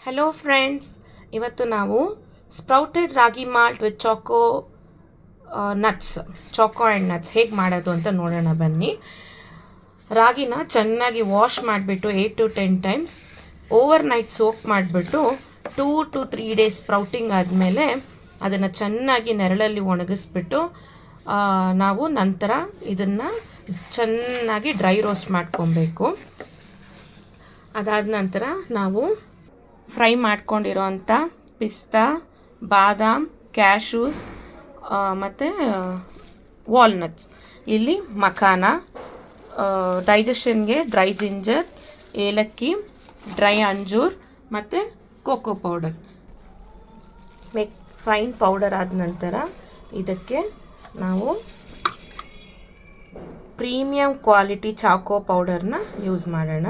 Hello friends, ಇವತ್ತು ನಾವು sprouted ragi malt with Chacko and nuts ಹೇಗೆ ಮಾಡೋದು ಅಂತ ನೋಡೋಣ ಬನ್ನಿ. ರಾಗಿನ ಚೆನ್ನಾಗಿ ವಾಶ್ ಮಾಡಿಬಿಟ್ಟು 8 to 10 times over night soak ಮಾಡಿಬಿಟ್ಟು 2 to 3 ಡೇಸ್ ಸ್ಪ್ರೌಟಿಂಗ್ ಆದಮೇಲೆ ಅದನ್ನು ಚೆನ್ನಾಗಿ ನೆರಳಲ್ಲಿ ಒಣಗಿಸ್ಬಿಟ್ಟು ನಾವು ನಂತರ ಇದನ್ನು ಚೆನ್ನಾಗಿ ಡ್ರೈ ರೋಸ್ಟ್ ಮಾಡ್ಕೊಬೇಕು. ಅದಾದ ನಂತರ ನಾವು ಫ್ರೈ ಮಾಡ್ಕೊಂಡಿರೋಂಥ ಪಿಸ್ತಾ, ಬಾದಾಮ್, ಕ್ಯಾಶೂಸ್ ಮತ್ತು ವಾಲ್ನಟ್ಸ್, ಇಲ್ಲಿ ಮಖಾನ, ಡೈಜೆಷನ್ಗೆ ಡ್ರೈ ಜಿಂಜರ್, ಏಲಕ್ಕಿ, ಡ್ರೈ ಅಂಜೂರ್ ಮತ್ತು ಕೋಕೋ ಪೌಡರ್ ಫೈನ್ ಪೌಡರ್ ಆದ ನಂತರ ಇದಕ್ಕೆ ನಾವು ಪ್ರೀಮಿಯಂ ಕ್ವಾಲಿಟಿ ಚಾಕೋ ಪೌಡರ್ನ ಯೂಸ್ ಮಾಡೋಣ.